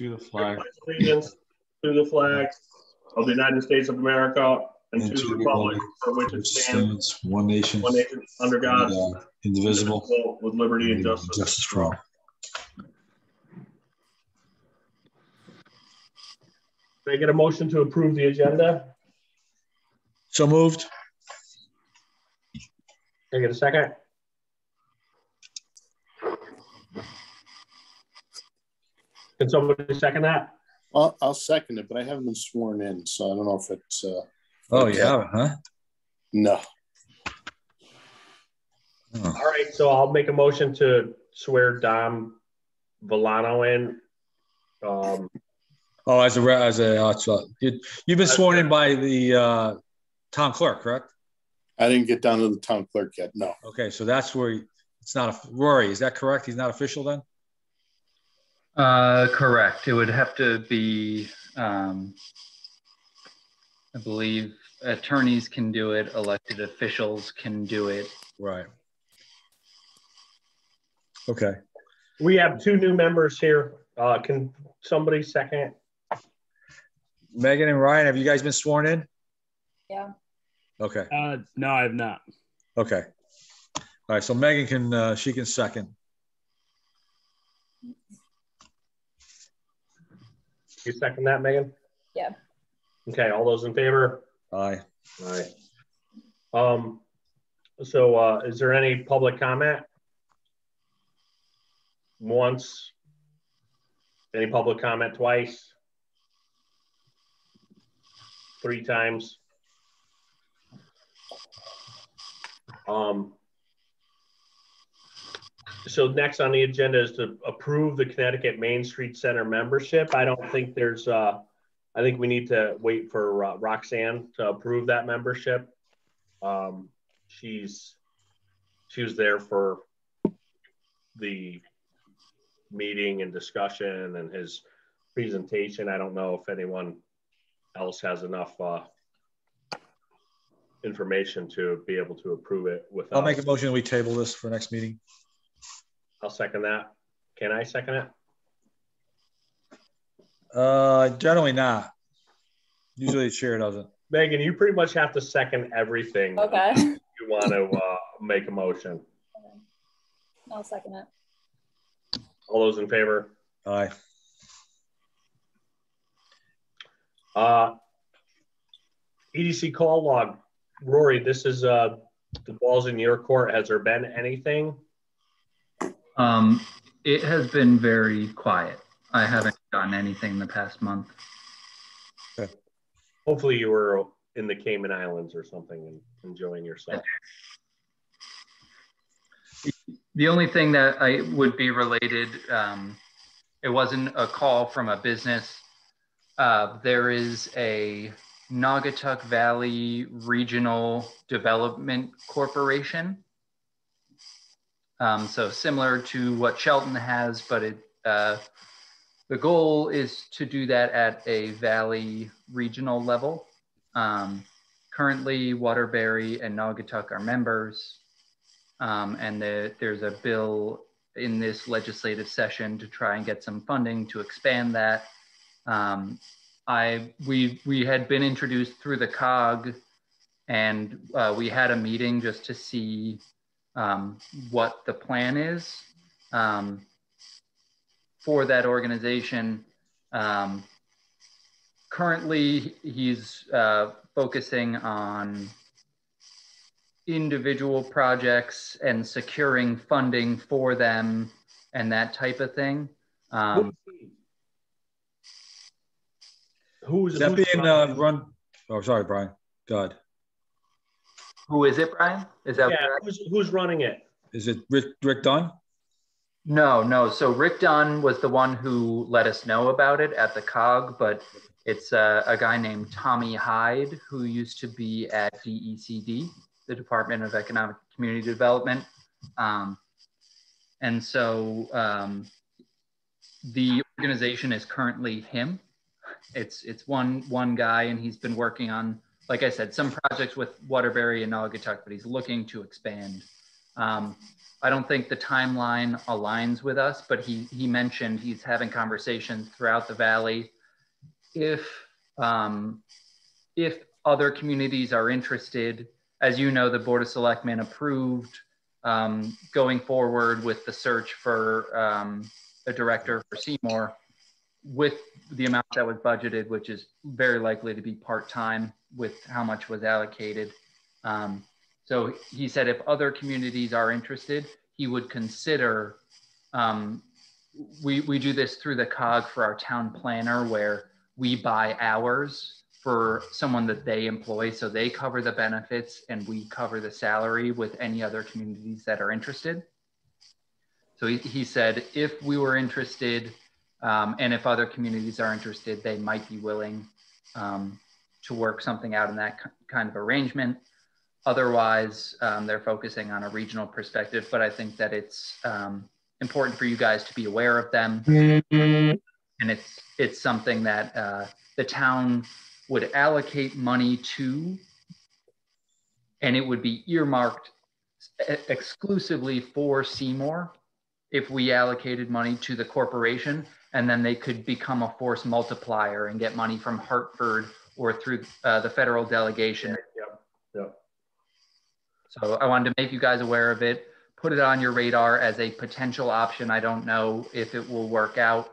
To the flag. Allegiance to the flag of the United States of America and to the republic for which it stands, one nation, under God, indivisible, with liberty and justice for all. Can I get a motion to approve the agenda? So moved. Can I get a second? Can somebody second that? I'll second it, but I haven't been sworn in, so I don't know if it's. Oh, you haven't, huh? No. All right, so I'll make a motion to swear Dom Villano in. You've been sworn in by the town clerk, correct? I didn't get down to the town clerk yet. No. Okay, so that's where it's not Rory. Is that correct? He's not official then? Correct. It would have to be, I believe attorneys can do it, elected officials can do it. Right. Okay. We have two new members here. Can somebody second? Megan and Ryan, have you guys been sworn in? Yeah. Okay. No, I have not. Okay. All right. So Megan can, she can second. You second that, Megan? Yeah. Okay. All those in favor? Aye. Aye. So is there any public comment? Once? Any public comment twice? 3 times? So next on the agenda is to approve the Connecticut Main Street Center membership. I don't think there's, I think we need to wait for Roxanne to approve that membership. She was there for the meeting and discussion and his presentation. I don't know if anyone else has enough information to be able to approve it without. I'll make a motion we table this for next meeting. I'll second that. Can I second it? Generally not. Usually the chair doesn't. Megan, you pretty much have to second everything. Okay. If you want to make a motion. I'll second it. All those in favor? Aye. EDC call log. Rory, this is the ball's in your court. Has there been anything? It has been very quiet. I haven't done anything in the past month. Okay. Hopefully you were in the Cayman Islands or something and enjoying yourself. The only thing that I would be related, it wasn't a call from a business. There is a Naugatuck Valley Regional Development Corporation. So similar to what Shelton has, but the goal is to do that at a valley regional level. Currently, Waterbury and Naugatuck are members, and there's a bill in this legislative session to try and get some funding to expand that. We had been introduced through the COG, and we had a meeting just to see what the plan is for that organization. Currently, he's focusing on individual projects and securing funding for them and that type of thing. Who's that being run? Oh, sorry, Brian. Go ahead. Who is it, Brian? Is that who's running it? Is it Rick Dunn? No. So Rick Dunn was the one who let us know about it at the COG, but it's a guy named Tommy Hyde who used to be at DECD, the Department of Economic Community Development. And so the organization is currently him. It's one guy, and he's been working on, like I said, some projects with Waterbury and Naugatuck, but he's looking to expand. I don't think the timeline aligns with us, but he mentioned he's having conversations throughout the valley. If other communities are interested, as you know, the Board of Selectmen approved going forward with the search for a director for Seymour with the amount that was budgeted, which is very likely to be part-time with how much was allocated. So he said if other communities are interested, he would consider, we do this through the COG for our town planner, where we buy hours for someone that they employ. So they cover the benefits and we cover the salary with any other communities that are interested. So he said, if we were interested, and if other communities are interested, they might be willing to work something out in that kind of arrangement. Otherwise, they're focusing on a regional perspective, but I think that it's important for you guys to be aware of them. And it's something that the town would allocate money to, and it would be earmarked exclusively for Seymour if we allocated money to the corporation, and then they could become a force multiplier and get money from Hartford or through the federal delegation. Yep. So I wanted to make you guys aware of it, put it on your radar as a potential option. I don't know if it will work out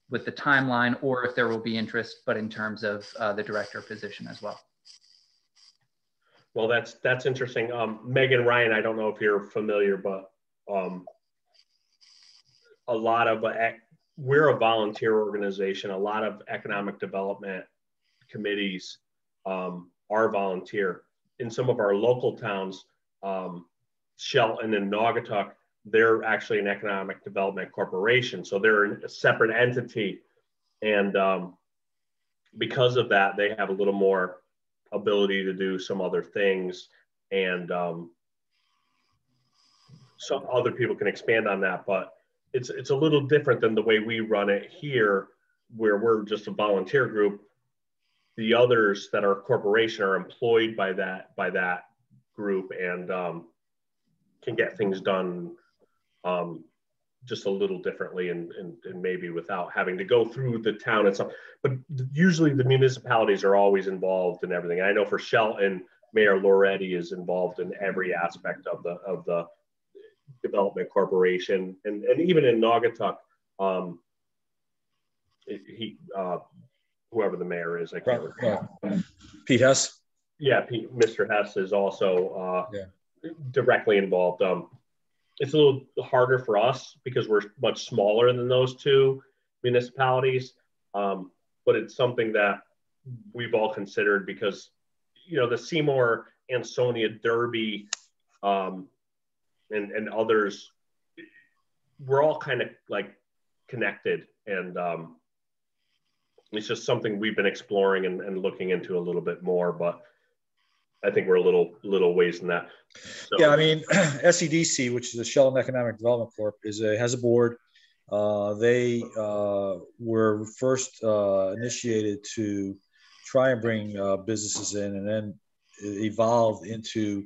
with the timeline or if there will be interest, but in terms of the director position as well. Well, that's interesting. Megan Ryan, I don't know if you're familiar, but a lot of, we're a volunteer organization. A lot of economic development committees are volunteer. In some of our local towns, Shelton and Naugatuck, they're actually an economic development corporation. So they're a separate entity. And because of that, they have a little more ability to do some other things. And some other people can expand on that, but it's a little different than the way we run it here, where we're just a volunteer group. The others that are corporation are employed by that group and can get things done just a little differently and maybe without having to go through the town and stuff. But usually the municipalities are always involved in everything. I know for Shelton, Mayor Loretti is involved in every aspect of the development corporation, and even in Naugatuck, whoever the mayor is, I can't recall. Pete Hess. Yeah, Mr. Hess is also directly involved. It's a little harder for us because we're much smaller than those two municipalities, but it's something that we've all considered because, you know, the Seymour, Ansonia, Derby, and others, we're all kind of like connected, and it's just something we've been exploring and looking into a little bit more, but I think we're a little ways in that. So, yeah, I mean, SEDC, which is the Shelton Economic Development Corp, has a board. They were first initiated to try and bring businesses in, and then it evolved into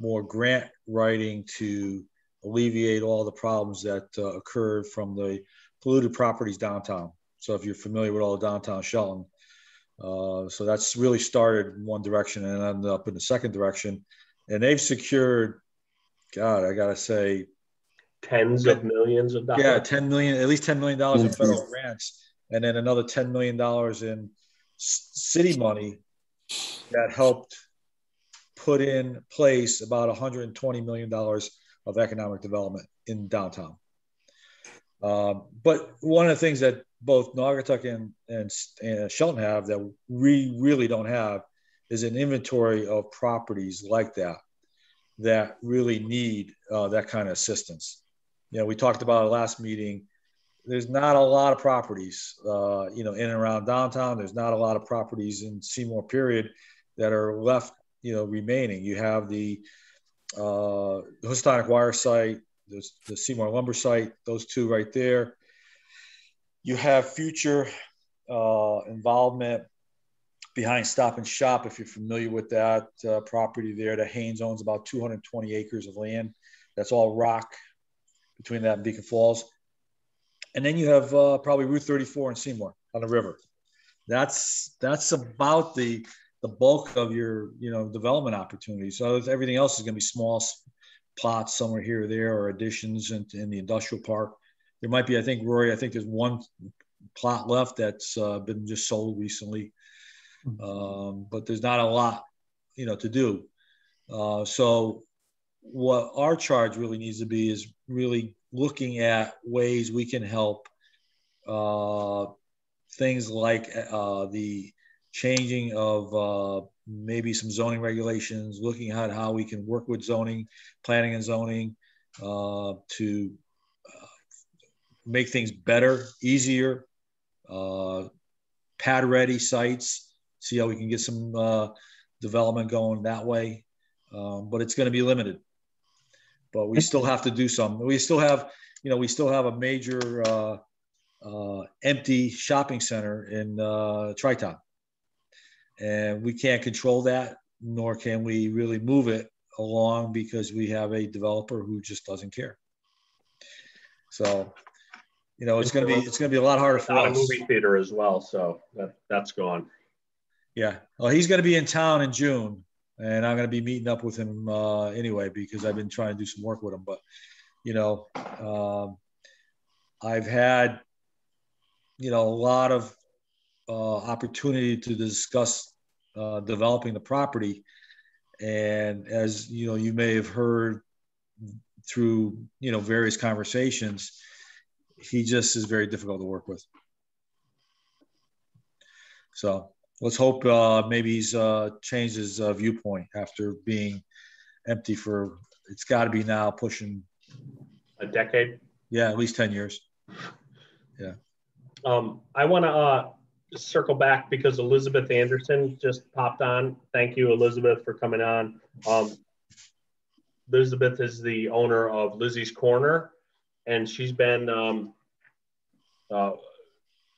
more grant writing to alleviate all the problems that occurred from the polluted properties downtown. So if you're familiar with all the downtown Shelton, so that's really started in one direction and ended up in the second direction. And they've secured, God, I gotta say, tens of millions of dollars. Yeah, at least $10 million in federal grants, and then another $10 million in city money that helped put in place about $120 million of economic development in downtown. But one of the things that both Naugatuck and Shelton have that we really don't have is an inventory of properties like that really need that kind of assistance. You know, we talked about it last meeting. There's not a lot of properties, in and around downtown. There's not a lot of properties in Seymour period that are left, remaining. You have the Houstonic Wire site, the Seymour Lumber site, those two right there. You have future involvement behind Stop and Shop, if you're familiar with that property there. That Haynes owns about 220 acres of land That's all rock between that and Beacon Falls. And then you have probably Route 34 in Seymour on the river. That's about the bulk of your development opportunities. So everything else is going to be small plots somewhere here or there, or additions in the industrial park. There might be, I think, Rory, there's one plot left that's been just sold recently, but there's not a lot, to do. So what our charge really needs to be is really looking at ways we can help things like the changing of maybe some zoning regulations, looking at how we can work with zoning, planning and zoning to make things better, easier, pad ready sites, see how we can get some development going that way. But it's going to be limited. But we still have to do some. We still have a major empty shopping center in Tri-Town. And we can't control that, nor can we really move it along because we have a developer who just doesn't care. So, it's going to be a lot harder for us. A movie theater as well, so that's gone. Yeah. Well, he's going to be in town in June, and I'm going to be meeting up with him anyway because I've been trying to do some work with him. But, I've had, a lot of opportunity to discuss developing the property. And as you may have heard through various conversations, he just is very difficult to work with. So let's hope maybe he's changed his viewpoint after being empty for, it's got to be now pushing a decade. Yeah, at least 10 years. Yeah. I want to circle back because Elizabeth Anderson just popped on. Thank you, Elizabeth, for coming on. Elizabeth is the owner of Lizzie's Corner, and she's been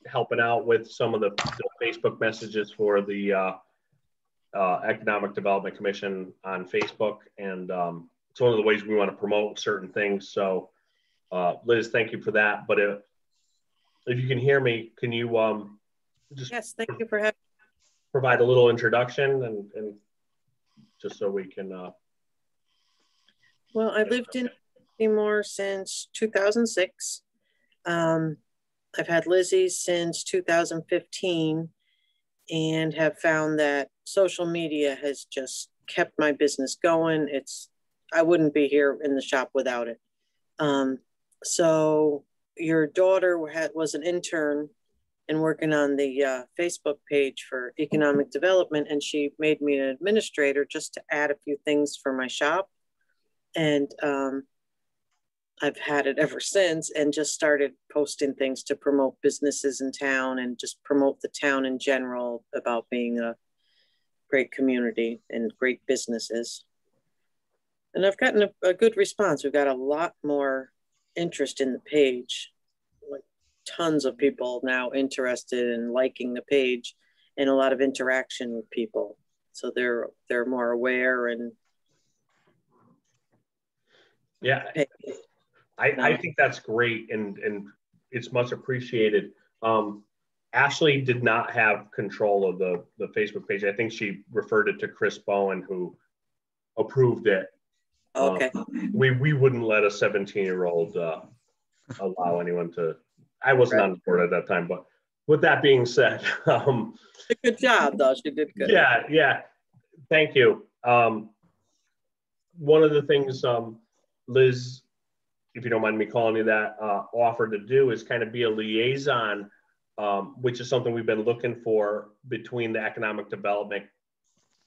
helping out with some of the Facebook messages for the Economic Development Commission on Facebook. And it's one of the ways we want to promote certain things. So Liz, thank you for that. But if you can hear me, can you just yes, thank you for having provide a little introduction and just so we can well, I lived in Seymour since 2006. I've had Lizzie's since 2015 and have found that social media has just kept my business going. I wouldn't be here in the shop without it. So your daughter was an intern and working on the Facebook page for economic development, and she made me an administrator just to add a few things for my shop. And I've had it ever since and just started posting things to promote businesses in town and just promote the town in general about being a great community and great businesses. And I've gotten a good response. We've got a lot more interest in the page, like tons of people now interested in liking the page and a lot of interaction with people. So they're more aware and yeah. I think that's great and it's much appreciated. Ashley did not have control of the Facebook page. I think she referred it to Chris Bowen, who approved it. Okay. We wouldn't let a 17-year-old allow anyone to. I wasn't on the board at that time, but with that being said, good job though. She did good. Yeah. Thank you. One of the things Liz, if you don't mind me calling you that, offered to do is kind of be a liaison, which is something we've been looking for between the Economic Development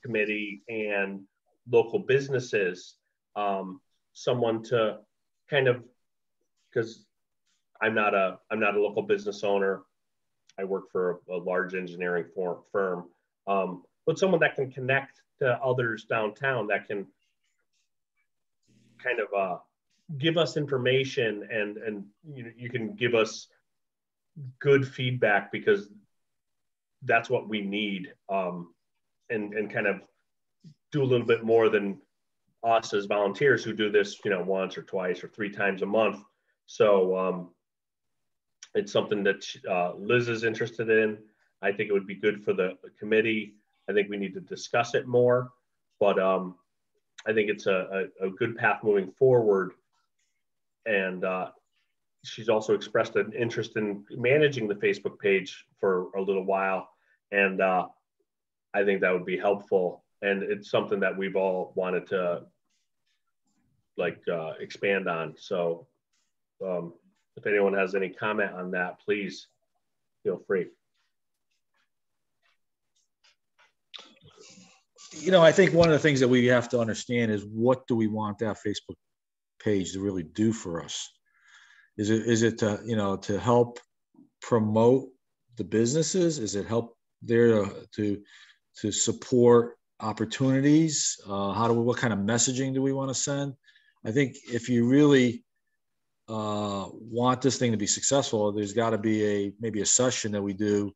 Committee and local businesses. Someone to kind of, because I'm not a local business owner. I work for a large engineering firm, but someone that can connect to others downtown that can kind of give us information and you can give us good feedback because that's what we need, and kind of do a little bit more than us as volunteers who do this, once or twice or 3 times a month. So it's something that Liz is interested in. I think it would be good for the committee. I think we need to discuss it more, but I think it's a good path moving forward. And she's also expressed an interest in managing the Facebook page for a little while. And I think that would be helpful. And it's something that we've all wanted to expand on. So if anyone has any comment on that, please feel free. I think one of the things that we have to understand is, what do we want that Facebook page to really do for us? Is it to, to help promote the businesses? Is it help there to support opportunities? What kind of messaging do we want to send? I think if you really want this thing to be successful, there's got to be maybe a session that we do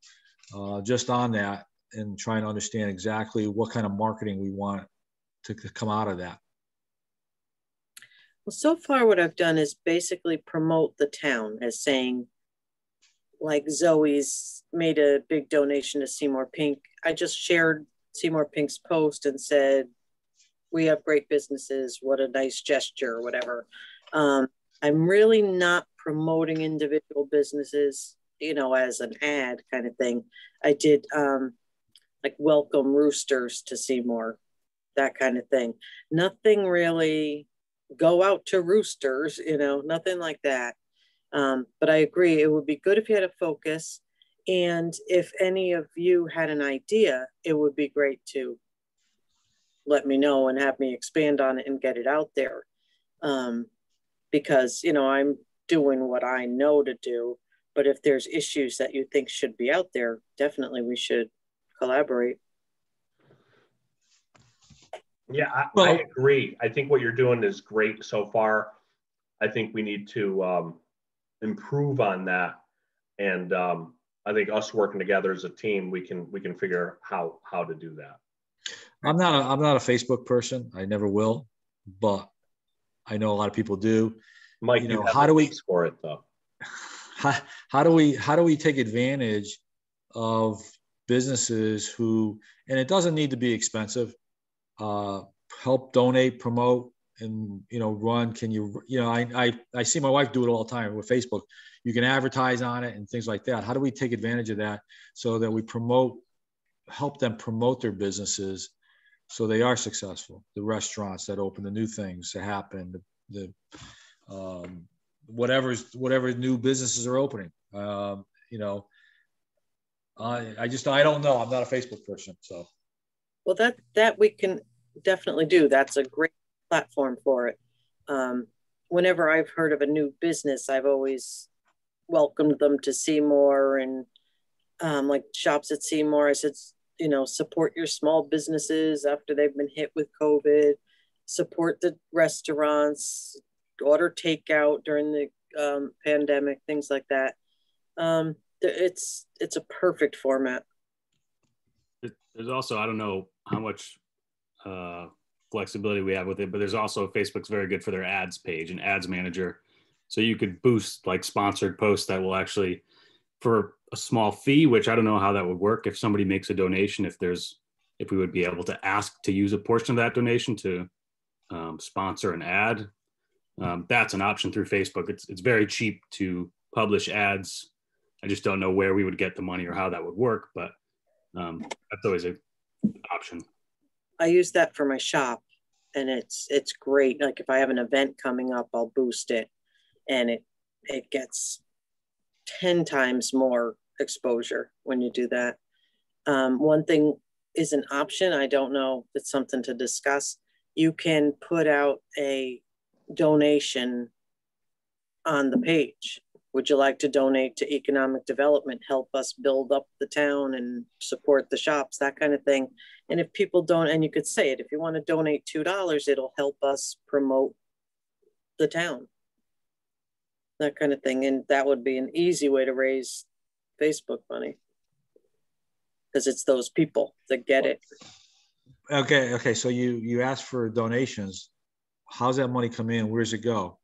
just on that, and trying to understand exactly what kind of marketing we want to come out of that. Well, so far what I've done is basically promote the town as saying, like, Zoe's made a big donation to Seymour Pink. I just shared Seymour Pink's post and said, we have great businesses, what a nice gesture, or whatever. I'm really not promoting individual businesses, as an ad kind of thing. I did like welcome roosters to Seymour, that kind of thing. Nothing really go out to roosters, nothing like that. But I agree, it would be good if you had a focus. And if any of you had an idea, it would be great to let me know and have me expand on it and get it out there. Because, I'm doing what I know to do, but if there's issues that you think should be out there, definitely we should collaborate. Yeah, I agree. I think what you're doing is great so far. I think we need to improve on that, and I think us working together as a team, we can figure how to do that. I'm not a Facebook person. I never will, but I know a lot of people do. Mike, how do we score it though? How do we take advantage of businesses who, and it doesn't need to be expensive, help donate, promote, and run. Can you I see my wife do it all the time with Facebook. You can advertise on it and things like that. How do we take advantage of that so that we help them promote their businesses so they are successful? The restaurants that open, the new things that happen, the whatever new businesses are opening. I don't know. I'm not a Facebook person, so. Well, that we can definitely do. That's a great platform for it. Whenever I've heard of a new business, I've always welcomed them to Seymour, and like Shops at Seymour, I said, support your small businesses after they've been hit with COVID, support the restaurants, order takeout during the pandemic, things like that. It's a perfect format. There's also, I don't know how much flexibility we have with it, but there's also, Facebook's very good for their ads page and ads manager. So you could boost like sponsored posts that will actually, for a small fee, which I don't know how that would work. If somebody makes a donation, if we would be able to ask to use a portion of that donation to sponsor an ad. That's an option through Facebook. It's very cheap to publish ads. I just don't know where we would get the money or how that would work, but that's always an option. I use that for my shop, and it's great. Like if I have an event coming up, I'll boost it, and it gets 10 times more exposure when you do that. One thing is an option. I don't know. It's something to discuss. You can put out a donation on the page. Would you like to donate to economic development, help us build up the town and support the shops, that kind of thing. And if people don't, and you could say it, if you want to donate $2, it'll help us promote the town, that kind of thing. And that would be an easy way to raise Facebook money, because it's those people that get it. Okay. So you asked for donations. how's that money come in? Where's it go?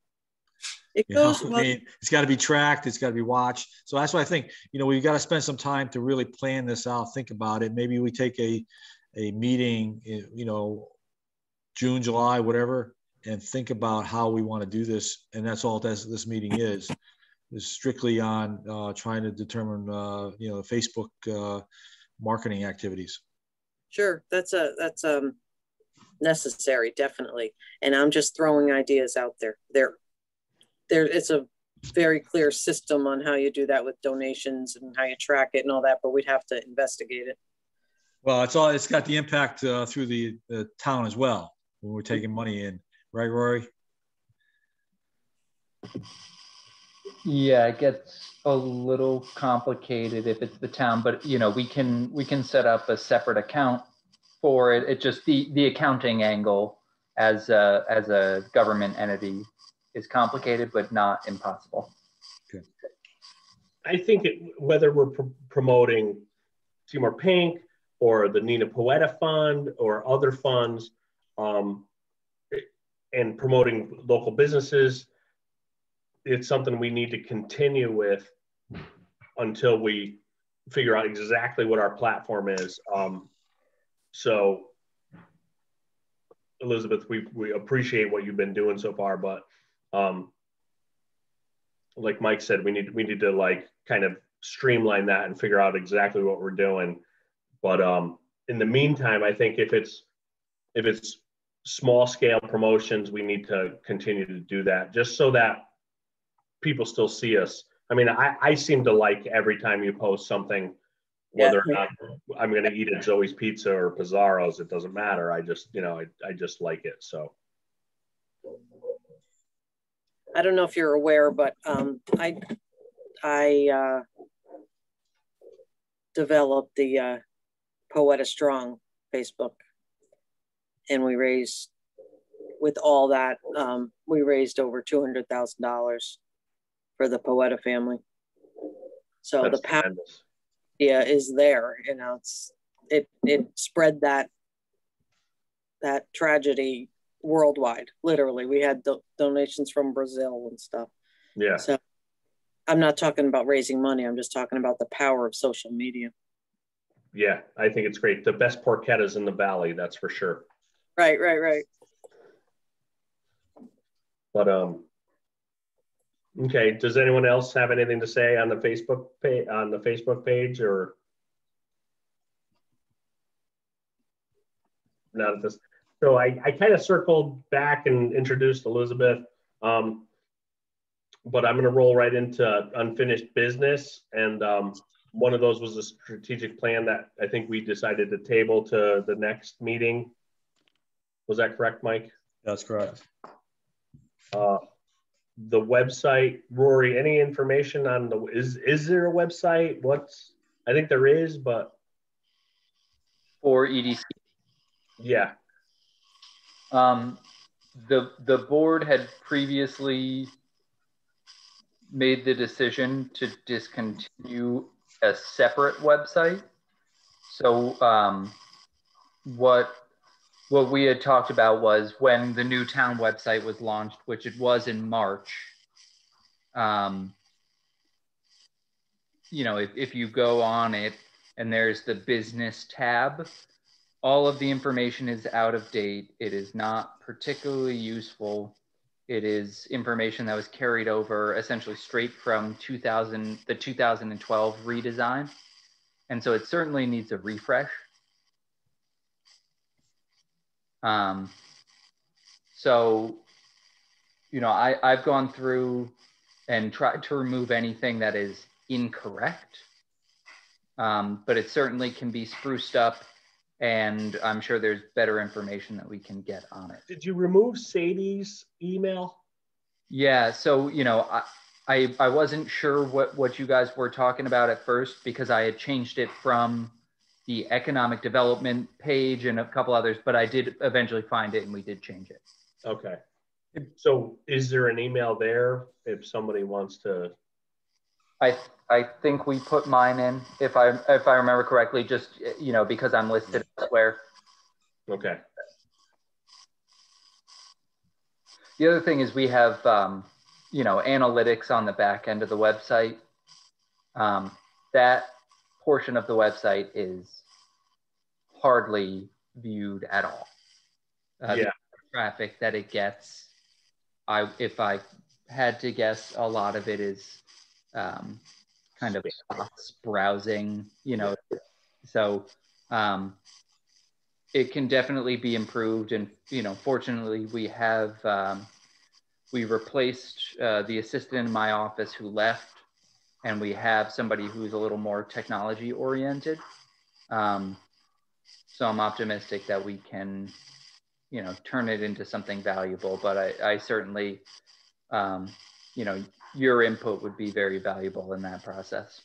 It You know, goes, I well, mean, it's got to be tracked. It's got to be watched. So that's why I think, you know, we've got to spend some time to really plan this out, think about it. Maybe we take a meeting, you know, June, July, whatever, and think about how we want to do this. And that's all this meeting is strictly on trying to determine, you know, Facebook marketing activities. sure, that's necessary, definitely. And I'm just throwing ideas out there. It's a very clear system on how you do that with donations and how you track it and all that, but we'd have to investigate it. Well, it's got the impact through the town as well when we're taking money in, right, Rory? Yeah, it gets a little complicated if it's the town, but you know, we can set up a separate account for it. It just the accounting angle as a government entity is complicated, but not impossible. Okay. I think whether we're promoting Seymour Pink or the Nina Poeta Fund or other funds, and promoting local businesses, it's something we need to continue with until we figure out exactly what our platform is. So Elizabeth, we appreciate what you've been doing so far, but like Mike said, we need to like kind of streamline that and figure out exactly what we're doing. But in the meantime, I think if it's small scale promotions, we need to continue to do that just so that people still see us. I mean, I seem to like every time you post something, whether or not I'm going to eat at Zoe's Pizza or Pizarro's, it doesn't matter. I just, you know, I just like it. So. I don't know if you're aware, but I developed the Poeta Strong Facebook, and we raised, with all that, we raised over $200,000 for the Poeta family. So That's the power tremendous. is there, you know, it spread that tragedy worldwide. Literally, we had donations from Brazil and stuff. Yeah. So I'm not talking about raising money. I'm just talking about the power of social media. Yeah, I think it's great. The best porchettas in the valley, that's for sure. Right. But okay. Does anyone else have anything to say on the Facebook page, or not at this? So I kind of circled back and introduced Elizabeth, but I'm going to roll right into unfinished business. And one of those was a strategic plan that I think we decided to table to the next meeting. Was that correct, Mike? That's correct. The website, Rory, any information on is there a website? I think there is, but For EDC. yeah. The board had previously made the decision to discontinue a separate website. So what we had talked about was when the new town website was launched, which it was in March. You know, if you go on it and there's the business tab, all of the information is out of date. It is not particularly useful. It is information that was carried over essentially straight from the 2012 redesign. And so it certainly needs a refresh. So, you know, I've gone through and tried to remove anything that is incorrect, but it certainly can be spruced up, and I'm sure there's better information that we can get on it. Did you remove Sadie's email? Yeah, so, you know, I wasn't sure what you guys were talking about at first because I had changed it from the economic development page and a couple others, but I did eventually find it and we did change it. Okay. So is there an email there if somebody wants to? I think we put mine in, if I remember correctly, just, you know, because I'm listed elsewhere. Okay. The other thing is we have, you know, analytics on the back end of the website. That portion of the website is hardly viewed at all. The traffic that it gets, if I had to guess, a lot of it is kind of bots browsing, you know, so it can definitely be improved. And, you know, fortunately we have, we replaced the assistant in my office who left, and we have somebody who's a little more technology oriented. So I'm optimistic that we can, you know, turn it into something valuable, but I certainly, you know, your input would be very valuable in that process.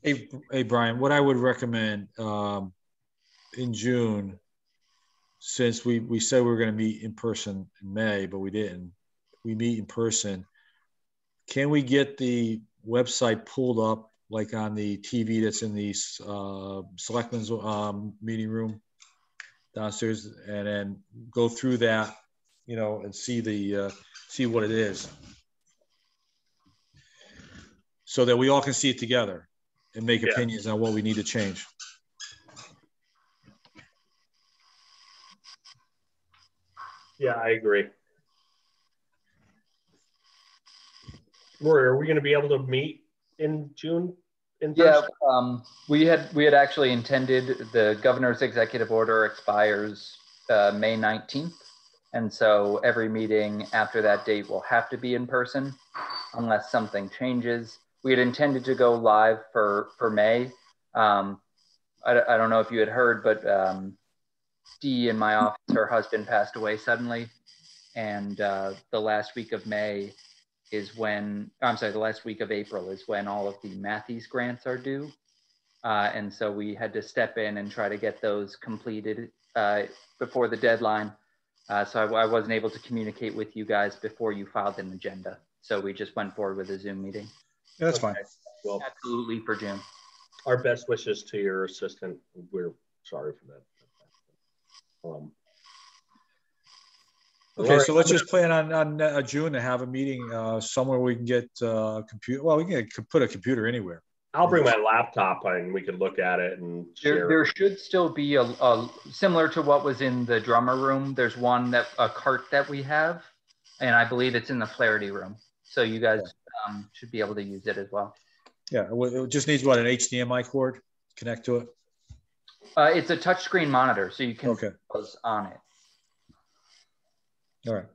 Hey, Brian, what I would recommend in June, since we said we were going to meet in person in May, but we didn't, we meet in person. Can we get the website pulled up like on the TV that's in the selectmen's meeting room downstairs, and then go through that, you know, and see see what it is, so that we all can see it together and make opinions on what we need to change. Yeah, I agree. Rory, are we going to be able to meet in June? Yeah, we had actually intended, the governor's executive order expires May 19th. And so every meeting after that date will have to be in person unless something changes. We had intended to go live for May. I don't know if you had heard, but Dee in my office, her husband passed away suddenly. And the last week of May is when, I'm sorry, the last week of April is when all of the Matthews grants are due. And so we had to step in and try to get those completed before the deadline. So I wasn't able to communicate with you guys before you filed an agenda. So we just went forward with a Zoom meeting. Yeah, that's fine. Well, absolutely for June. Our best wishes to your assistant. We're sorry for that. Okay, so let's just plan on June to have a meeting somewhere we can get a computer. Well, we can put a computer anywhere. I'll bring my laptop and we could look at it and share. There should still be a similar to what was in the drummer room. There's a cart that we have, and I believe it's in the Flaherty room. So you guys should be able to use it as well. Yeah, it just needs what, an HDMI cord connect to it? It's a touchscreen monitor, so you can pause on it. All right.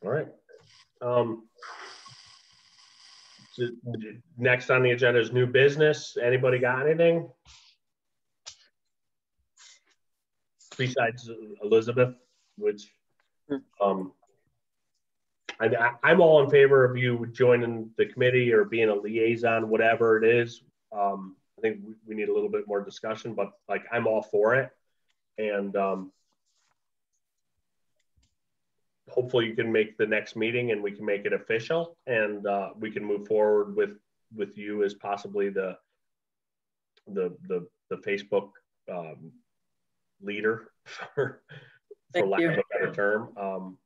All right. So next on the agenda is new business. Anybody got anything? Besides Elizabeth, which I'm all in favor of you joining the committee or being a liaison, whatever it is. I think we need a little bit more discussion, but like I'm all for it. And hopefully you can make the next meeting and we can make it official, and we can move forward with you as possibly the Facebook leader for lack of a better term.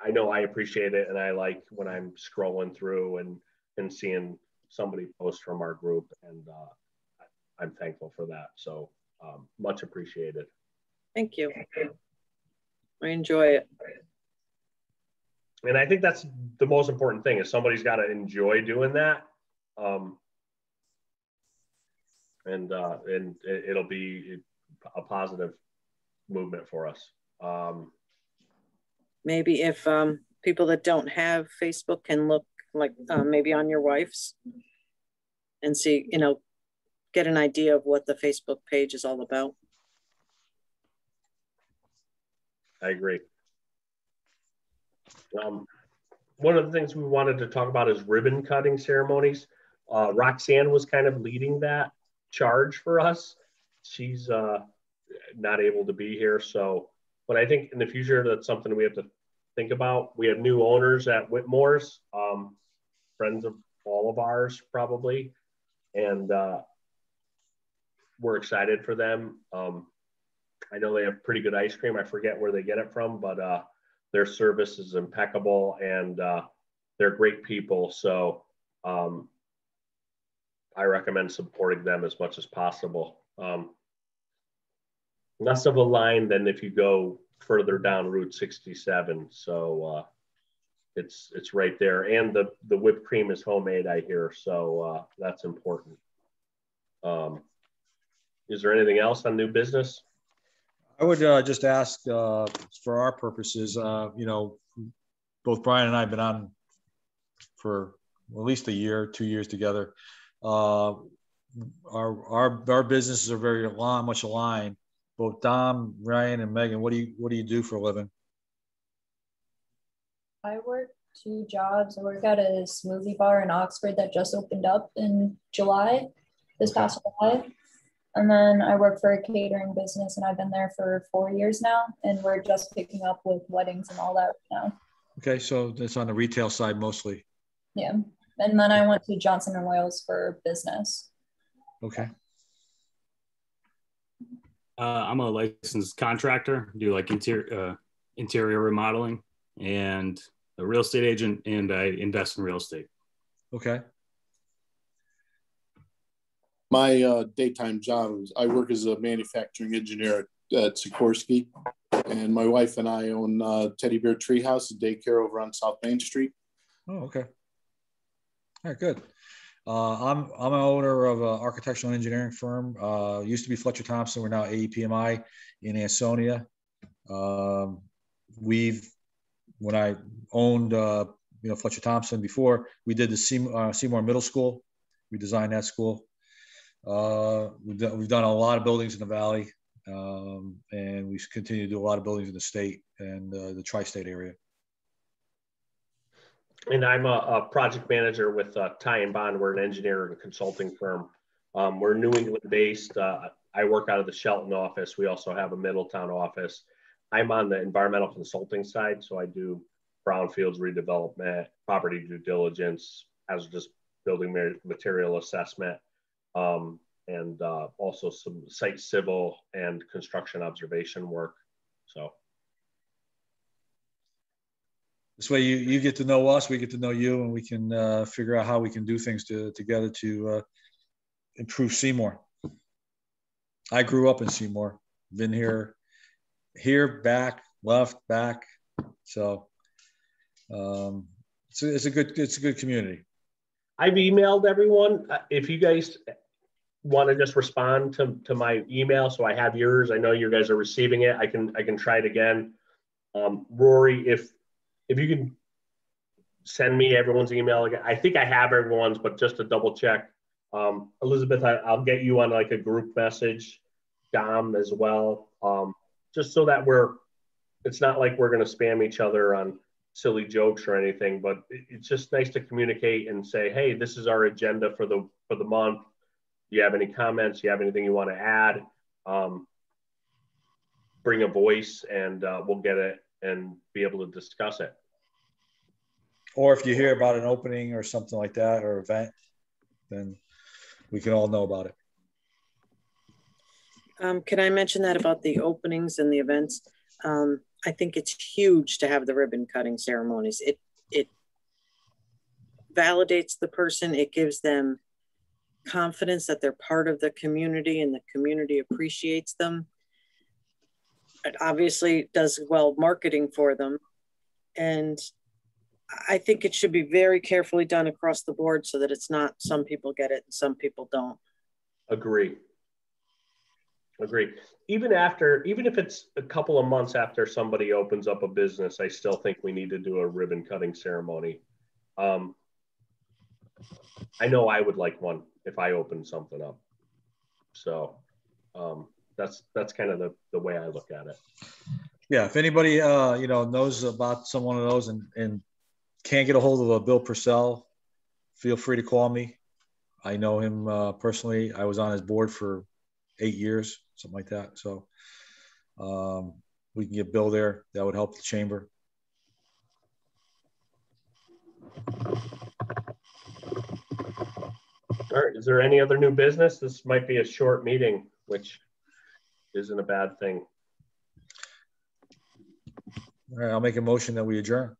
I know I appreciate it, and I like when I'm scrolling through and seeing somebody post from our group, and I'm thankful for that. So much appreciated. Thank you. I enjoy it. And I think that's the most important thing, is somebody's got to enjoy doing that. And it'll be a positive movement for us. Maybe if people that don't have Facebook can look like maybe on your wife's and see, you know, get an idea of what the Facebook page is all about. I agree. One of the things we wanted to talk about is ribbon cutting ceremonies. Roxanne was kind of leading that charge for us. She's not able to be here, but I think in the future that's something we have to think about. We have new owners at Whitmore's, friends of all of ours probably, and we're excited for them. I know they have pretty good ice cream. I forget where they get it from, but their service is impeccable, and they're great people. So I recommend supporting them as much as possible. Less of a line than if you go further down Route 67. So it's right there. And the whipped cream is homemade, I hear. So that's important. Is there anything else on new business? I would just ask for our purposes, you know, both Brian and I have been on for at least a year, 2 years together. Our businesses are very much aligned. Both Dom, Ryan, and Megan, what do you do for a living? I work 2 jobs. I work at a smoothie bar in Oxford that just opened up in this past July. And then I work for a catering business, and I've been there for 4 years now, and we're just picking up with weddings and all that right now. Okay, so that's on the retail side mostly. Yeah. And then I went to Johnson & Wales for business. Okay. I'm a licensed contractor, do like interior remodeling, and a real estate agent, and I invest in real estate. Okay. My daytime job is I work as a manufacturing engineer at Sikorsky, and my wife and I own Teddy Bear Treehouse, a daycare over on South Main Street. Oh, okay. All right, good. I'm an owner of an architectural engineering firm. Used to be Fletcher Thompson. We're now AEPMI in Ansonia. When I owned Fletcher Thompson before, we did the Seymour Middle School. We designed that school. We've done a lot of buildings in the valley, and we continue to do a lot of buildings in the state and the tri-state area. And I'm a project manager with Ty and Bond. We're an engineer and consulting firm. We're New England based. I work out of the Shelton office. We also have a Middletown office. I'm on the environmental consulting side, so I do brownfields redevelopment, property due diligence, hazardous building material assessment, and also some site civil and construction observation work. So this way you get to know us, we get to know you, and we can figure out how we can do things together to improve Seymour. I grew up in Seymour, been here, back, left, back. So it's a good community. I've emailed everyone. If you guys want to just respond to my email, so I have yours. I know you guys are receiving it. I can try it again. Rory, if you can send me everyone's email again. I think I have everyone's, but just to double check. Elizabeth, I'll get you on like a group message. Dom as well. Just so that it's not like we're going to spam each other on silly jokes or anything, but it's just nice to communicate and say, hey, this is our agenda for the month. Do you have any comments? Do you have anything you want to add? Bring a voice, and we'll get it and be able to discuss it. Or if you hear about an opening or something like that, or event, then we can all know about it. Can I mention that about the openings and the events? I think it's huge to have the ribbon cutting ceremonies. It validates the person. It gives them confidence that they're part of the community and the community appreciates them. It obviously does well marketing for them. And I think it should be very carefully done across the board so that it's not some people get it and some people don't. Agree. Even if it's a couple of months after somebody opens up a business, I still think we need to do a ribbon cutting ceremony. I know I would like one if I opened something up. So that's kind of the way I look at it. Yeah, if anybody knows about someone of those and can't get a hold of Bill Purcell, feel free to call me. I know him personally. I was on his board for 8 years, something like that. So we can get Bill there. That would help the chamber. All right. Is there any other new business? This might be a short meeting, which isn't a bad thing. All right, I'll make a motion that we adjourn.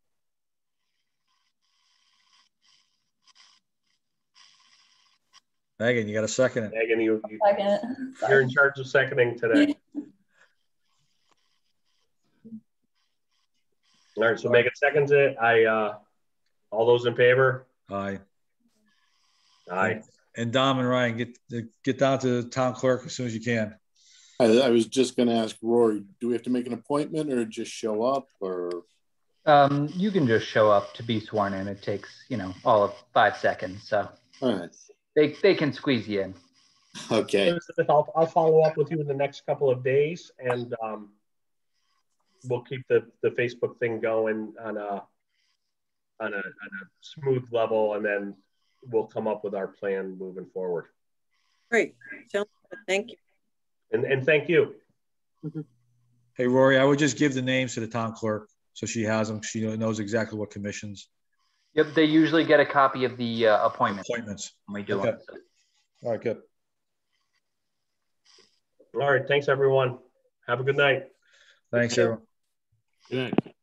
Megan, you got to second it. Megan, Second. you're in charge of seconding today. All right, so Megan seconds it. All those in favor? Aye. Aye. And Dom and Ryan, get down to the town clerk as soon as you can. I was just going to ask Rory, do we have to make an appointment or just show up, or? You can just show up to be sworn in. It takes, all of 5 seconds. So All right. they can squeeze you in. Okay. I'll follow up with you in the next couple of days, and we'll keep the Facebook thing going on a smooth level, and then we'll come up with our plan moving forward. Great. Thank you. And thank you. Hey, Rory, I would just give the names to the town clerk so she has them. She knows exactly what commissions. Yep, they usually get a copy of the appointments when we do Okay. it. So. All right, good. All right, thanks everyone. Have a good night. Thanks, everyone. Good night.